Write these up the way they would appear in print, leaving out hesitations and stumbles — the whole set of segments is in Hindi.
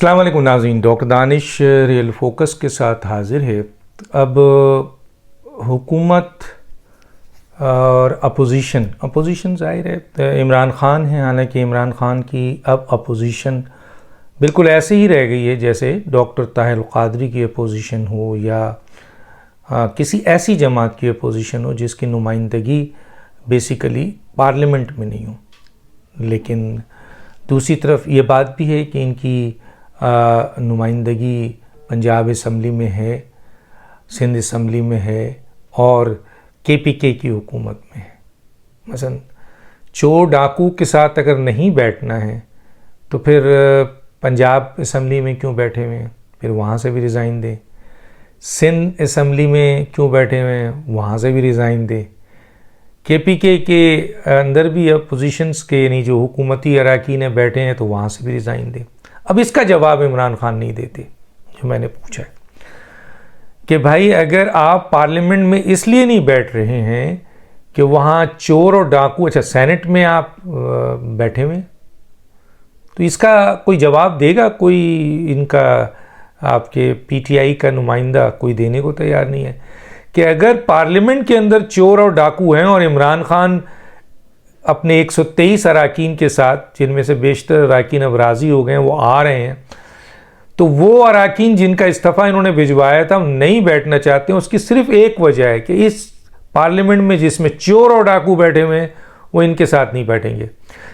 अस्सलाम वालेकुम नाज़रीन, डॉक्टर दानिश रियल फोकस के साथ हाजिर है। अब हुकूमत और अपोजिशन ज़ाहिर है इमरान ख़ान है। हालांकि इमरान ख़ान की अब अपोजिशन बिल्कुल ऐसे ही रह गई है जैसे डॉक्टर ताहिर अल-क़ादरी की अपोजिशन हो या किसी ऐसी जमात की अपोजिशन हो जिसकी नुमाइंदगी बेसिकली पार्लियामेंट में नहीं हो। लेकिन दूसरी तरफ ये बात भी है कि इनकी नुमाइंदगी पंजाब असम्बली में है, सिंध असम्बली में है और KPK की हुकूमत में है। मसलन चोर डाकू के साथ अगर नहीं बैठना है तो फिर पंजाब असम्बली में क्यों बैठे हुए हैं, फिर वहाँ से भी रिज़ाइन दें। सिंध असम्बली में क्यों बैठे हुए हैं, वहाँ से भी रिज़ाइन दें। KPK के अंदर भी अपोजिशंस के यानी जो हुकूमती अरकान बैठे हैं तो वहाँ से भी रिज़ाइन दें। अब इसका जवाब इमरान खान नहीं देते। जो मैंने पूछा है कि भाई अगर आप पार्लियामेंट में इसलिए नहीं बैठ रहे हैं कि वहाँ चोर और डाकू, अच्छा सेनेट में आप बैठे हुए, तो इसका कोई जवाब देगा कोई? इनका आपके PTI का नुमाइंदा कोई देने को तैयार नहीं है कि अगर पार्लियामेंट के अंदर चोर और डाकू हैं और इमरान खान अपने 123 अरकान के साथ, जिनमें से बेशतर अरकान अब राज़ी हो गए हैं, वो आ रहे हैं, तो वो अरकान जिनका इस्तीफ़ा इन्होंने भिजवाया था नहीं बैठना चाहते हैं। उसकी सिर्फ एक वजह है कि इस पार्लियामेंट में जिसमें चोर और डाकू बैठे हुए हैं वो इनके साथ नहीं बैठेंगे।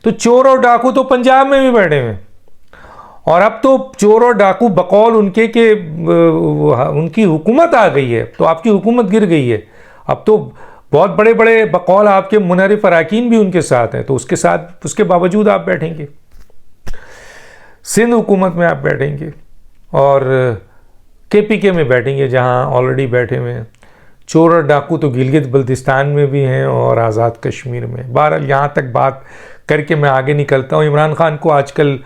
तो चोर और डाकू तो पंजाब में भी बैठे हुए हैं और अब तो चोर और डाकू बकौल उनके के उनकी हुकूमत आ गई है, तो आपकी हुकूमत गिर गई है। अब तो बहुत बड़े बड़े बकौल आपके मुनहरिफ अरकान भी उनके साथ हैं, तो उसके बावजूद आप बैठेंगे। सिंध हुकूमत में आप बैठेंगे और KPK में बैठेंगे जहां ऑलरेडी बैठे हुए हैं। चोर और डाकू तो गिलगित बल्तिस्तान में भी हैं और आज़ाद कश्मीर में। बहरहाल यहाँ तक बात करके मैं आगे निकलता हूँ। इमरान खान को आजकल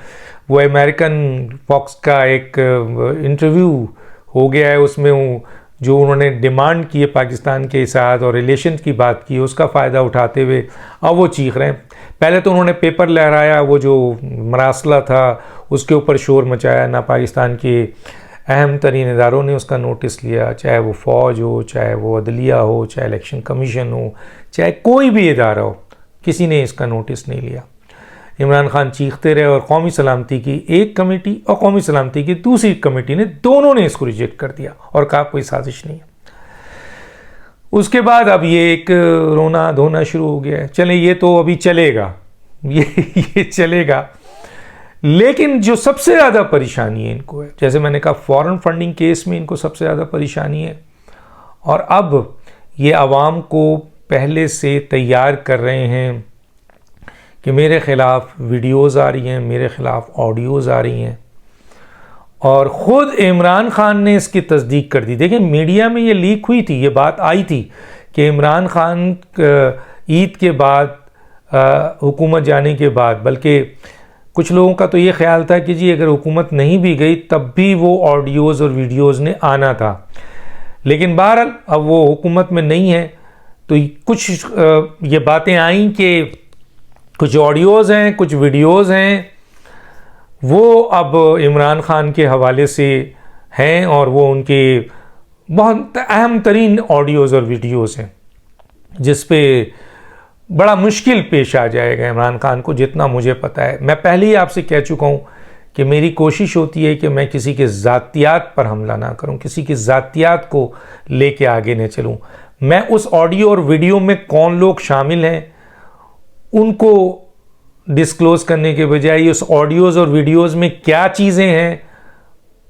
वो अमेरिकन फॉक्स का एक इंटरव्यू हो गया है, उसमें जो उन्होंने डिमांड की है पाकिस्तान के साथ और रिलेशन की बात की, उसका फ़ायदा उठाते हुए अब वो चीख रहे हैं। पहले तो उन्होंने पेपर लहराया, वो जो मरासला था उसके ऊपर शोर मचाया, ना पाकिस्तान के अहम तरीन इदारों ने उसका नोटिस लिया, चाहे वो फ़ौज हो, चाहे वो अदलिया हो, चाहे इलेक्शन कमीशन हो, चाहे कोई भी इदारा हो, किसी ने इसका नोटिस नहीं लिया। इमरान खान चीखते रहे और कौमी सलामती की एक कमेटी और कौमी सलामती की दूसरी कमेटी ने, दोनों ने इसको रिजेक्ट कर दिया और कहा कोई साजिश नहीं है। उसके बाद अब ये एक रोना धोना शुरू हो गया है। चले ये तो अभी चलेगा, ये चलेगा, लेकिन जो सबसे ज़्यादा परेशानी है इनको है, जैसे मैंने कहा फॉरेन फंडिंग केस में इनको सबसे ज़्यादा परेशानी है और अब ये आवाम को पहले से तैयार कर रहे हैं कि मेरे ख़िलाफ़ वीडियोज़ आ रही हैं, मेरे ख़िलाफ़ ऑडियोज़ आ रही हैं और ख़ुद इमरान खान ने इसकी तस्दीक कर दी। देखिए मीडिया में ये लीक हुई थी, ये बात आई थी कि इमरान खान ईद के बाद हुकूमत जाने के बाद, बल्कि कुछ लोगों का तो ये ख्याल था कि जी अगर हुकूमत नहीं भी गई तब भी वो ऑडियोज़ और वीडियोज़ ने आना था। लेकिन बहरहाल अब वो हुकूमत में नहीं है तो कुछ ये बातें आईं कि कुछ ऑडियोज़ हैं, कुछ वीडियोज़ हैं, वो अब इमरान खान के हवाले से हैं और वो उनके बहुत अहम तरीन ऑडियोज़ और वीडियोज़ हैं जिस पे बड़ा मुश्किल पेश आ जाएगा इमरान खान को, जितना मुझे पता है। मैं पहले ही आपसे कह चुका हूँ कि मेरी कोशिश होती है कि मैं किसी के ज़ातियात पर हमला ना करूँ, किसी की ज़ातियात को लेके आगे न चलूँ। मैं उस ऑडियो और वीडियो में कौन लोग शामिल हैं उनको डिस्क्लोज करने के बजाय उस ऑडियोज़ और वीडियोज़ में क्या चीज़ें हैं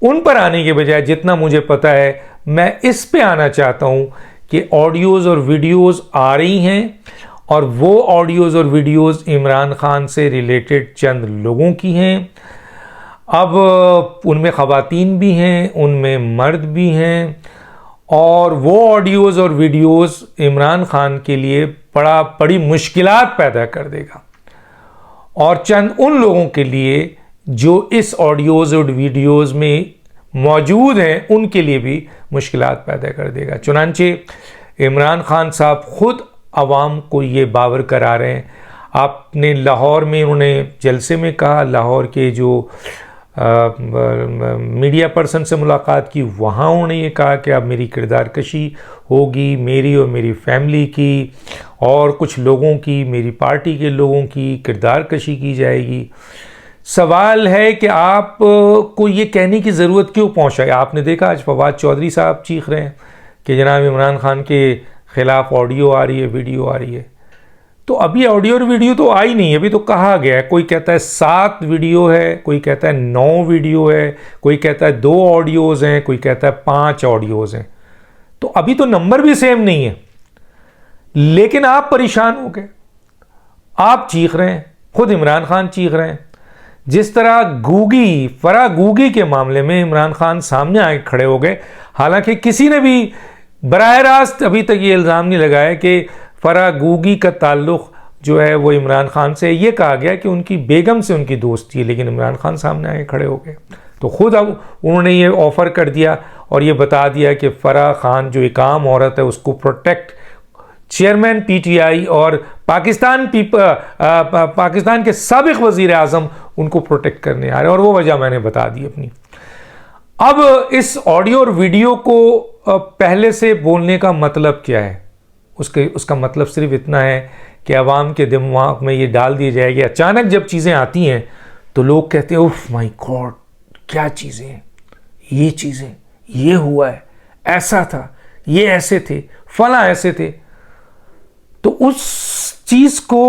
उन पर आने के बजाय, जितना मुझे पता है मैं इस पे आना चाहता हूँ कि ऑडियोज़ और वीडियोज़ आ रही हैं और वो ऑडियोज़ और वीडियोज़ इमरान खान से रिलेटेड चंद लोगों की हैं। अब उनमें ख़वातीन भी हैं, उनमें मर्द भी हैं और वो ऑडियोज़ और वीडियोज़ इमरान खान के लिए बड़ी मुश्किलात पैदा कर देगा और चंद उन लोगों के लिए जो इस ऑडियोज़ और वीडियोज़ में मौजूद हैं उनके लिए भी मुश्किलात पैदा कर देगा। चुनांचे इमरान खान साहब ख़ुद आवाम को ये बावर करा रहे हैं। आपने लाहौर में उन्होंने जलसे में कहा, लाहौर के जो मीडिया पर्सन से मुलाकात की, वहाँ उन्होंने ये कहा कि अब मेरी किरदार कशी होगी, मेरी और मेरी फैमिली की और कुछ लोगों की, मेरी पार्टी के लोगों की किरदार कशी की जाएगी। सवाल है कि आप को ये कहने की ज़रूरत क्यों पहुँचा है? आपने देखा आज फवाद चौधरी साहब चीख रहे हैं कि जनाब इमरान खान के ख़िलाफ़ ऑडियो आ रही है, वीडियो आ रही है। तो अभी ऑडियो और वीडियो तो आई नहीं है, अभी तो कहा गया है। कोई कहता है 7 वीडियो है, कोई कहता है 9 वीडियो है, कोई कहता है 2 ऑडियोज़ हैं, कोई कहता है 5 ऑडियोज़ हैं। तो अभी तो नंबर भी सेम नहीं है, लेकिन आप परेशान हो गए, आप चीख रहे हैं, खुद इमरान खान चीख रहे हैं। जिस तरह फराह गूगी के मामले में इमरान खान सामने आके खड़े हो गए, हालांकि किसी ने भी बराह रास्त अभी तक ये इल्ज़ाम नहीं लगाया कि फराह गूगी का ताल्लुक़ जो है वो इमरान खान से। ये कहा गया कि उनकी बेगम से उनकी दोस्ती है, लेकिन इमरान खान सामने आके खड़े हो गए तो खुद अब उन्होंने ये ऑफ़र कर दिया और ये बता दिया कि फराह खान जो एक आम औरत है उसको प्रोटेक्ट चेयरमैन पीटीआई और पाकिस्तान के साबिक़ वज़ीर आज़म उनको प्रोटेक्ट करने आ रहे हैं, और वो वजह मैंने बता दी अपनी। अब इस ऑडियो और वीडियो को पहले से बोलने का मतलब क्या है? उसका मतलब सिर्फ इतना है कि अवाम के दिमाग में ये डाल दिया जाएगा। अचानक जब चीज़ें आती हैं तो लोग कहते हैं उफ माय गॉड, क्या चीज़ें हैं, ये चीज़ें, ये हुआ है, ऐसा था, ये ऐसे थे, फला ऐसे थे। तो उस चीज़ को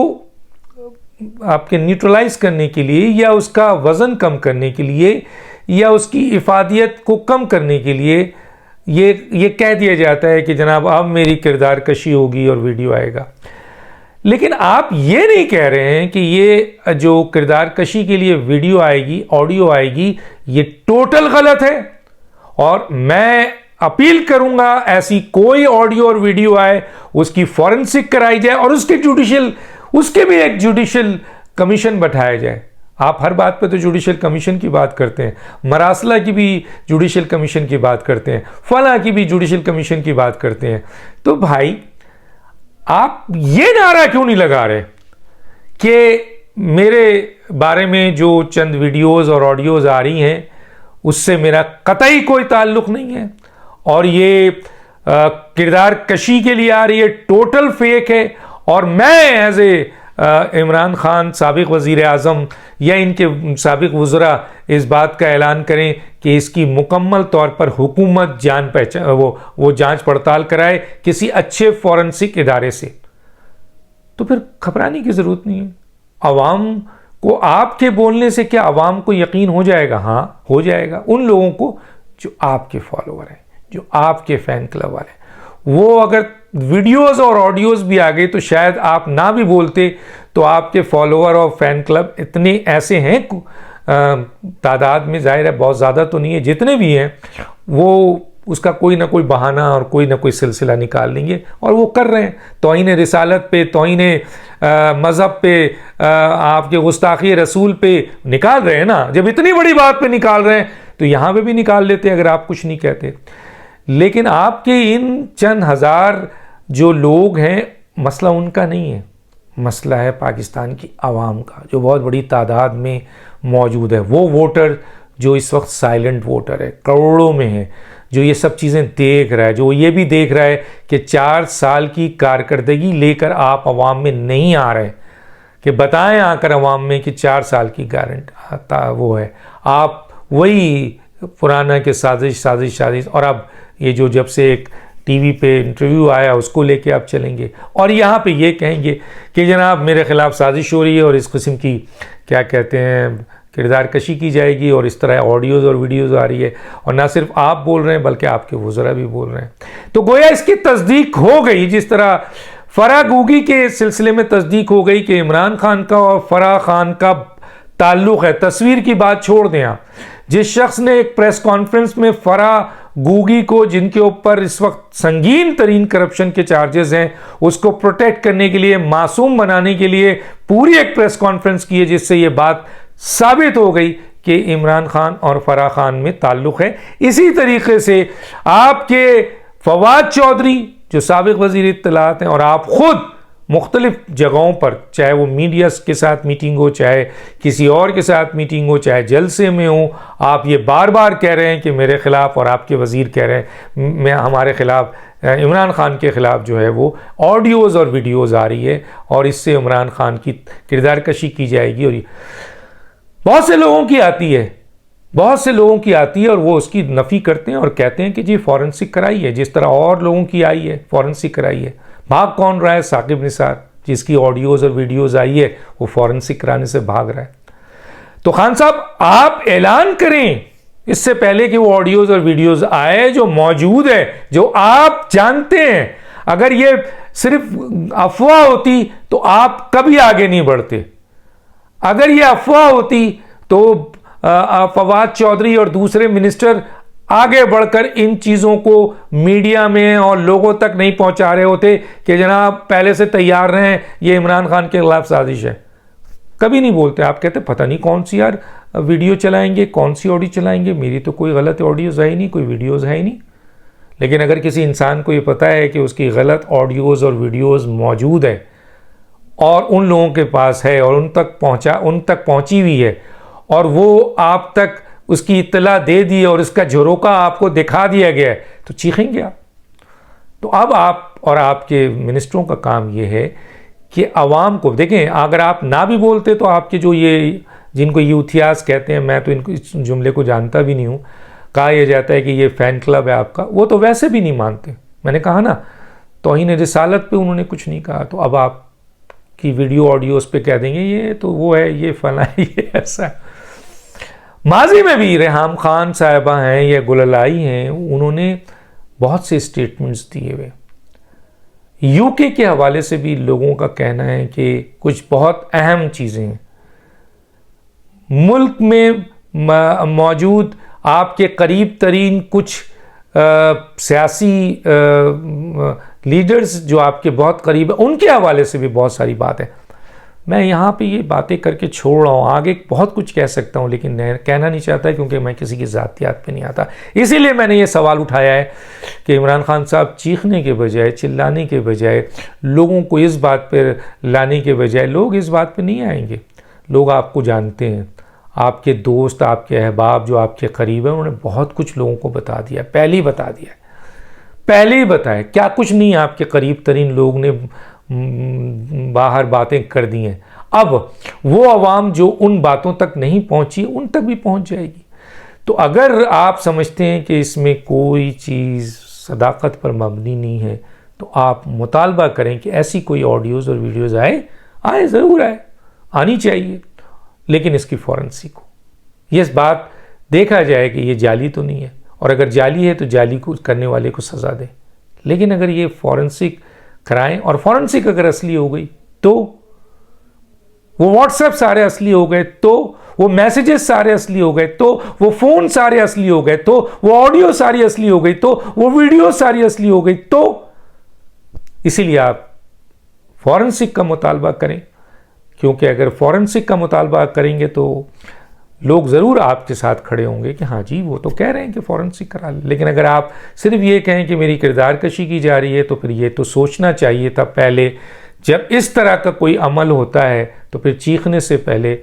आपके न्यूट्रलाइज करने के लिए या उसका वज़न कम करने के लिए या उसकी इफादियत को कम करने के लिए ये कह दिया जाता है कि जनाब अब मेरी किरदार कशी होगी और वीडियो आएगा। लेकिन आप ये नहीं कह रहे हैं कि ये जो किरदार कशी के लिए वीडियो आएगी, ऑडियो आएगी, ये टोटल गलत है। और मैं अपील करूंगा ऐसी कोई ऑडियो और वीडियो आए उसकी फॉरेंसिक कराई जाए और उसके भी एक जुडिशल कमीशन बैठाया जाए। आप हर बात पे तो जुडिशल कमीशन की बात करते हैं, मरासला की भी जुडिशल कमीशन की बात करते हैं, फला की भी जुडिशल कमीशन की बात करते हैं। तो भाई आप ये नारा क्यों नहीं लगा रहे कि मेरे बारे में जो चंद वीडियोस और ऑडियोज आ रही हैं उससे मेरा कतई कोई ताल्लुक नहीं है और ये किरदार कशी के लिए आ रही है, टोटल फेक है। और मैं एज ए इमरान खान साबिक़ वज़ीर आज़म या इनके साबिक़ वज़रा इस बात का ऐलान करें कि इसकी मुकम्मल तौर पर हुकूमत वो जांच पड़ताल कराए किसी अच्छे फॉरेंसिक इदारे से, तो फिर घबराने की ज़रूरत नहीं है। अवाम को आपके बोलने से क्या अवाम को यकीन हो जाएगा? हाँ, हो जाएगा। उन लोगों को जो आपके फॉलोअर हैं, जो आपके फ़ैन क्लब वाले, वो अगर वीडियोस और ऑडियोज भी आ गए तो शायद आप ना भी बोलते तो आपके फॉलोअर और फैन क्लब इतने ऐसे हैं तादाद में, जाहिर है बहुत ज़्यादा तो नहीं है, जितने भी हैं वो उसका कोई ना कोई बहाना और कोई ना कोई सिलसिला निकाल लेंगे और वो कर रहे हैं। तौहीन रिसालत पे, तौहीन मज़हब पे, आपके गुस्ताखी रसूल पे निकाल रहे हैं ना। जब इतनी बड़ी बात पे निकाल रहे हैं तो यहाँ पे भी निकाल लेते अगर आप कुछ नहीं कहते। लेकिन आपके इन चंद हज़ार जो लोग हैं, मसला उनका नहीं है, मसला है पाकिस्तान की आवाम का जो बहुत बड़ी तादाद में मौजूद है। वो वोटर जो इस वक्त साइलेंट वोटर है, करोड़ों में है, जो ये सब चीज़ें देख रहा है, जो ये भी देख रहा है कि 4 साल की कारकर्दगी लेकर आप अवाम में नहीं आ रहे कि बताएं आकर अवाम में कि 4 साल की गारंटी वो है। आप वही पुराना के साजिश और अब ये जो जब से एक टीवी पे इंटरव्यू आया उसको लेके आप चलेंगे और यहाँ पे ये कहेंगे कि जनाब मेरे ख़िलाफ़ साजिश हो रही है और इस किस्म की क्या कहते हैं किरदार कशी की जाएगी और इस तरह ऑडियोज़ और वीडियोज़ आ रही है। और ना सिर्फ आप बोल रहे हैं बल्कि आपके वज़रा भी बोल रहे हैं। तो गोया इसकी तस्दीक हो गई, जिस तरह फराह गूगी के सिलसिले में तस्दीक हो गई कि इमरान खान का और फराह खान का ताल्लुक़ है। तस्वीर की बात छोड़ दें आप, जिस शख्स ने एक प्रेस कॉन्फ्रेंस में फराह गूगी को, जिनके ऊपर इस वक्त संगीन तरीन करप्शन के चार्जेस हैं, उसको प्रोटेक्ट करने के लिए, मासूम बनाने के लिए पूरी एक प्रेस कॉन्फ्रेंस की है, जिससे ये बात साबित हो गई कि इमरान खान और फराह खान में ताल्लुक़ है। इसी तरीके से आपके फवाद चौधरी जो साबिक़ वज़ीर इत्तलात हैं और आप खुद मुख्तलिफ जगहों पर, चाहे वो मीडिया के साथ मीटिंग हो, चाहे किसी और के साथ मीटिंग हो, चाहे जलसे में हो, आप ये बार बार कह रहे हैं कि मेरे ख़िलाफ़, और आपके वज़ीर कह रहे हैं मैं हमारे ख़िलाफ़, इमरान ख़ान के ख़िलाफ़ जो है वो ऑडियोज़ और वीडियोज़ आ रही है और इससे इमरान ख़ान की किरदार कशी की जाएगी। और बहुत से लोगों की आती है, बहुत से लोगों की आती है और वो उसकी नफ़ी करते हैं और कहते हैं कि जी फॉरेंसिक कराई है, जिस तरह और लोगों की आई है फॉरेंसिक कराई है। भाग कौन रहा है? साकिब निसार, जिसकी ऑडियोज़ और वीडियोज़ आई है वो फॉरेंसिक कराने से भाग रहा है। तो खान साहब आप ऐलान करें इससे पहले कि वो ऑडियोज़ और वीडियोज़ आए जो मौजूद है, जो आप जानते हैं। अगर ये सिर्फ अफवाह होती तो आप कभी आगे नहीं बढ़ते। अगर ये अफवाह होती तो फवाद चौधरी और दूसरे मिनिस्टर आगे बढ़कर इन चीज़ों को मीडिया में और लोगों तक नहीं पहुंचा रहे होते कि जनाब पहले से तैयार रहें, ये इमरान खान के खिलाफ साजिश है। कभी नहीं बोलते। आप कहते पता नहीं कौन सी यार वीडियो चलाएंगे, कौन सी ऑडियो चलाएंगे, मेरी तो कोई गलत ऑडियोज़ है ही नहीं, कोई वीडियोज़ है ही नहीं। लेकिन अगर किसी इंसान को ये पता है कि उसकी गलत ऑडियोज़ और वीडियोज़ मौजूद है और उन लोगों के पास है और उन तक पहुंची हुई है और वो आप तक उसकी इत्तला दे दी और इसका झरोका आपको दिखा दिया गया है, तो चीखेंगे आप। तो अब आप और आपके मिनिस्टरों का काम ये है कि आवाम को देखें। अगर आप ना भी बोलते तो आपके जो ये जिनको यूथियास कहते हैं, मैं तो इनको इस जुमले को जानता भी नहीं हूँ, कहा यह जाता है कि ये फ़ैन क्लब है आपका, वो तो वैसे भी नहीं मानते। मैंने कहा ना, तौहीन रिसालत पे उन्होंने कुछ नहीं कहा, तो अब आप की वीडियो ऑडियोज़ पे कह देंगे ये तो वो है, ये फला है, ये ऐसा है। माजी में भी रेहाम खान साहिबा हैं या गुललाई हैं, उन्होंने बहुत से स्टेटमेंट्स दिए हुए। यूके के हवाले से भी लोगों का कहना है कि कुछ बहुत अहम चीज़ें हैं। मुल्क में मौजूद आपके करीब तरीन कुछ सियासी लीडर्स जो आपके बहुत करीब है, उनके हवाले से भी बहुत सारी बात है। मैं यहाँ पे ये बातें करके छोड़ रहा हूँ, आगे बहुत कुछ कह सकता हूँ लेकिन कहना नहीं चाहता क्योंकि मैं किसी की ज़ातियात पे नहीं आता। इसीलिए मैंने ये सवाल उठाया है कि इमरान खान साहब चीखने के बजाय, चिल्लाने के बजाय, लोगों को इस बात पर लाने के बजाय, लोग इस बात पर नहीं आएंगे। लोग आपको जानते हैं, आपके दोस्त, आपके अहबाब जो आपके करीब हैं, उन्होंने बहुत कुछ लोगों को बता दिया, पहले ही बता दिया, पहले ही बताया। क्या कुछ नहीं आपके करीब तरीन लोग ने बाहर बातें कर दी हैं। अब वो आवाम जो उन बातों तक नहीं पहुंची, उन तक भी पहुंच जाएगी। तो अगर आप समझते हैं कि इसमें कोई चीज़ सदाकत पर मबनी नहीं है, तो आप मुतालबा करें कि ऐसी कोई ऑडियोज़ और वीडियोज़ आए ज़रूर आए, आनी चाहिए, लेकिन इसकी फॉरेंसिक हो, ये इस बात देखा जाए कि ये जाली तो नहीं है, और अगर जाली है तो जाली को करने वाले को सज़ा दें। लेकिन अगर ये फॉरेंसिक कराएं, और फॉरेंसिक अगर असली हो गई तो वो व्हाट्सएप सारे असली हो गए, तो वो मैसेजेस सारे असली हो गए, तो वो फ़ोन सारे असली हो गए, तो वो ऑडियो सारी असली हो गई, तो वो वीडियो सारी असली हो गई, तो इसीलिए आप फॉरेंसिक का मुतालबा करें। क्योंकि अगर फॉरेंसिक का मुतालबा करेंगे तो लोग ज़रूर आपके साथ खड़े होंगे कि हाँ जी वो तो कह रहे हैं कि फॉरेंसिक करा ले। लेकिन अगर आप सिर्फ ये कहें कि मेरी किरदार कशी की जा रही है, तो फिर ये तो सोचना चाहिए था पहले। जब इस तरह का कोई अमल होता है तो फिर चीखने से पहले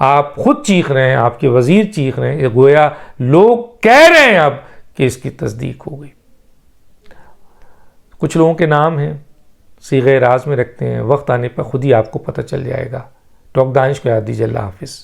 आप खुद चीख रहे हैं, आपके वज़ीर चीख रहे हैं, गोया लोग कह रहे हैं अब कि इसकी तस्दीक हो गई। कुछ लोगों के नाम हैं, सीग़े राज में रखते हैं, वक्त आने पर खुद ही आपको पता चल जाएगा। डॉक्टर दानिश को याद दीजिए। अल्लाह हाफिज़।